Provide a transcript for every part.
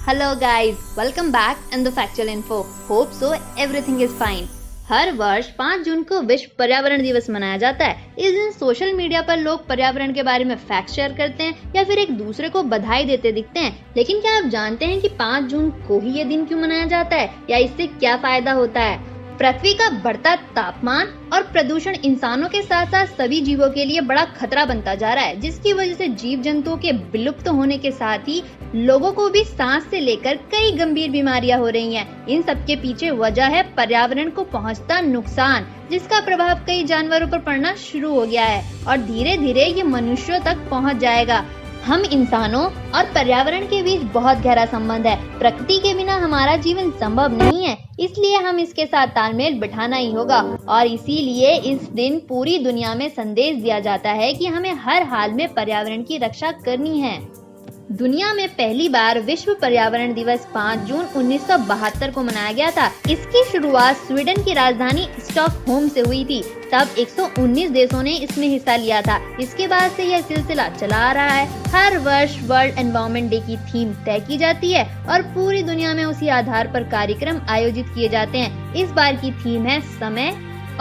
Hello guys, welcome back in the Factual Info. Hope so everything is fine. हर वर्ष 5 जून को विश्व पर्यावरण दिवस मनाया जाता है। इस दिन सोशल मीडिया पर लोग पर्यावरण के बारे में फैक्ट शेयर करते हैं या फिर एक दूसरे को बधाई देते दिखते हैं। लेकिन क्या आप जानते हैं कि 5 जून को ही ये दिन क्यों मनाया जाता है या इससे क्या फायदा होता है? पृथ्वी का बढ़ता तापमान और प्रदूषण इंसानों के साथ साथ सभी जीवों के लिए बड़ा खतरा बनता जा रहा है, जिसकी वजह से जीव जंतुओं के विलुप्त होने के साथ ही लोगों को भी सांस से लेकर कई गंभीर बीमारियां हो रही हैं। इन सब के पीछे वजह है पर्यावरण को पहुंचता नुकसान, जिसका प्रभाव कई जानवरों पर पड़ना शुरू हो गया है और धीरे धीरे ये मनुष्यों तक पहुंच जाएगा। हम इंसानों और पर्यावरण के बीच बहुत गहरा संबंध है। प्रकृति के बिना हमारा जीवन संभव नहीं है, इसलिए हम इसके साथ तालमेल बिठाना ही होगा और इसीलिए इस दिन पूरी दुनिया में संदेश दिया जाता है कि हमें हर हाल में पर्यावरण की रक्षा करनी है। दुनिया में पहली बार विश्व पर्यावरण दिवस 5 जून 1972 को मनाया गया था। इसकी शुरुआत स्वीडन की राजधानी स्टॉकहोम से हुई थी। तब 119 देशों ने इसमें हिस्सा लिया था। इसके बाद से यह सिलसिला चला आ रहा है। हर वर्ष वर्ल्ड एनवायरनमेंट डे की थीम तय की जाती है और पूरी दुनिया में उसी आधार पर कार्यक्रम आयोजित किए जाते हैं। इस बार की थीम है समय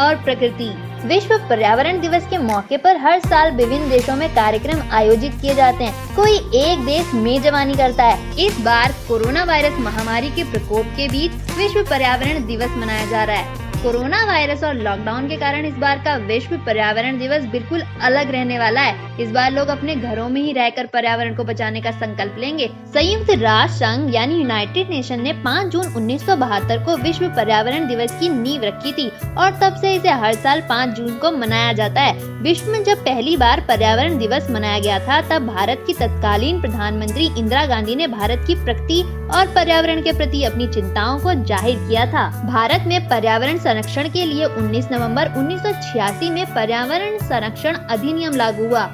और प्रकृति। विश्व पर्यावरण दिवस के मौके पर हर साल विभिन्न देशों में कार्यक्रम आयोजित किए जाते हैं। कोई एक देश मेजबानी करता है। इस बार कोरोना वायरस महामारी के प्रकोप के बीच विश्व पर्यावरण दिवस मनाया जा रहा है। कोरोना वायरस और लॉकडाउन के कारण इस बार का विश्व पर्यावरण दिवस बिल्कुल अलग रहने वाला है। इस बार लोग अपने घरों में ही रहकर पर्यावरण को बचाने का संकल्प लेंगे। संयुक्त राष्ट्र संघ यानी यूनाइटेड नेशन ने 5 जून 1972 को विश्व पर्यावरण दिवस की नींव रखी थी और तब से इसे हर साल 5 जून को मनाया जाता है। विश्व में जब पहली बार पर्यावरण दिवस मनाया गया था, तब भारत की तत्कालीन प्रधानमंत्री इंदिरा गांधी ने भारत की प्रकृति और पर्यावरण के प्रति अपनी चिंताओं को जाहिर किया था। भारत में पर्यावरण संरक्षण के लिए 19 नवंबर 1986 में पर्यावरण संरक्षण अधिनियम लागू हुआ।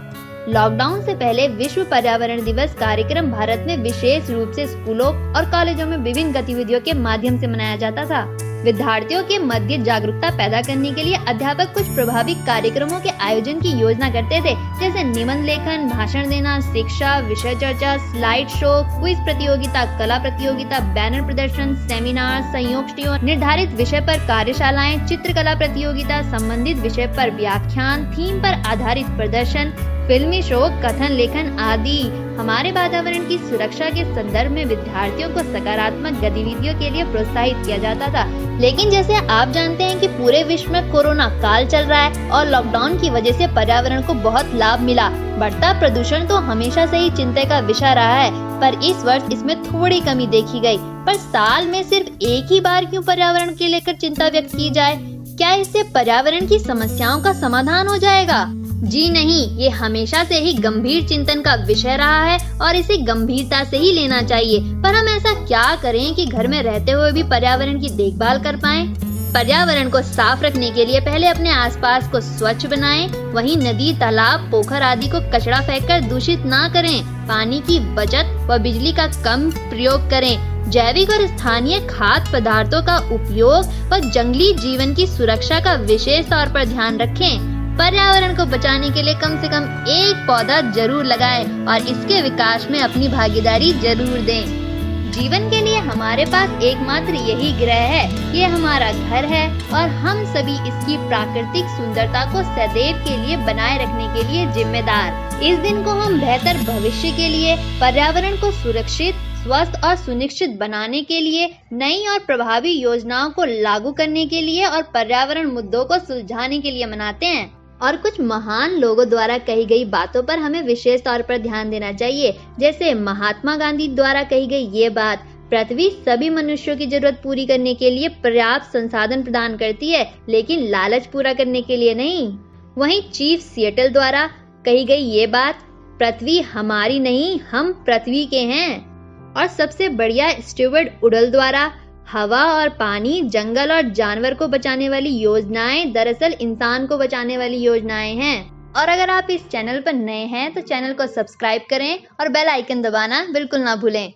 लॉकडाउन से पहले विश्व पर्यावरण दिवस कार्यक्रम भारत में विशेष रूप से स्कूलों और कॉलेजों में विभिन्न गतिविधियों के माध्यम से मनाया जाता था। विद्यार्थियों के मध्य जागरूकता पैदा करने के लिए अध्यापक कुछ प्रभावी कार्यक्रमों के आयोजन की योजना करते थे, जैसे निबंध लेखन, भाषण देना, शिक्षा, विषय चर्चा, स्लाइड शो, क्विज प्रतियोगिता, कला प्रतियोगिता, बैनर प्रदर्शन, सेमिनार, संगोष्ठियों, निर्धारित विषय पर कार्यशालाएं, चित्रकला प्रतियोगिता, संबंधित विषय पर व्याख्यान, थीम पर आधारित प्रदर्शन, फिल्मी शो, कथन लेखन आदि। हमारे वातावरण की सुरक्षा के संदर्भ में विद्यार्थियों को सकारात्मक गतिविधियों के लिए प्रोत्साहित किया जाता था। लेकिन जैसे आप जानते हैं कि पूरे विश्व में कोरोना काल चल रहा है और लॉकडाउन की वजह से पर्यावरण को बहुत लाभ मिला। बढ़ता प्रदूषण तो हमेशा से ही चिंता का विषय रहा है, पर इस वर्ष इसमें थोड़ी कमी देखी गई। पर साल में सिर्फ एक ही बार क्यों पर्यावरण के लेकर चिंता व्यक्त की जाए? क्या इससे पर्यावरण की समस्याओं का समाधान हो जाएगा? जी नहीं, ये हमेशा से ही गंभीर चिंतन का विषय रहा है और इसे गंभीरता से ही लेना चाहिए। पर हम ऐसा क्या करें कि घर में रहते हुए भी पर्यावरण की देखभाल कर पाएं? पर्यावरण को साफ रखने के लिए पहले अपने आसपास को स्वच्छ बनाएं, वहीं नदी, तालाब, पोखर आदि को कचरा फेंककर दूषित ना करें। पानी की बचत व बिजली का कम प्रयोग करें। जैविक और स्थानीय खाद्य पदार्थों का उपयोग व जंगली जीवन की सुरक्षा का विशेष तौर पर ध्यान रखें। पर्यावरण को बचाने के लिए कम से कम एक पौधा जरूर लगाएं और इसके विकास में अपनी भागीदारी जरूर दें। जीवन के लिए हमारे पास एकमात्र यही ग्रह है, ये हमारा घर है और हम सभी इसकी प्राकृतिक सुंदरता को सदैव के लिए बनाए रखने के लिए जिम्मेदार। इस दिन को हम बेहतर भविष्य के लिए, पर्यावरण को सुरक्षित, स्वस्थ और सुनिश्चित बनाने के लिए, नई और प्रभावी योजनाओं को लागू करने के लिए और पर्यावरण मुद्दों को सुलझाने के लिए मनाते हैं। और कुछ महान लोगों द्वारा कही गई बातों पर हमें विशेष तौर पर ध्यान देना चाहिए, जैसे महात्मा गांधी द्वारा कही गई ये बात, पृथ्वी सभी मनुष्यों की जरूरत पूरी करने के लिए पर्याप्त संसाधन प्रदान करती है, लेकिन लालच पूरा करने के लिए नहीं। वहीं चीफ सिएटल द्वारा कही गई ये बात, पृथ्वी हमारी नहीं, हम पृथ्वी के हैं। और सबसे बढ़िया स्टीवर्ट उडल द्वारा, हवा और पानी, जंगल और जानवर को बचाने वाली योजनाएं दरअसल इंसान को बचाने वाली योजनाएं हैं। और अगर आप इस चैनल पर नए हैं तो चैनल को सब्सक्राइब करें और बेल आइकन दबाना बिल्कुल ना भूलें।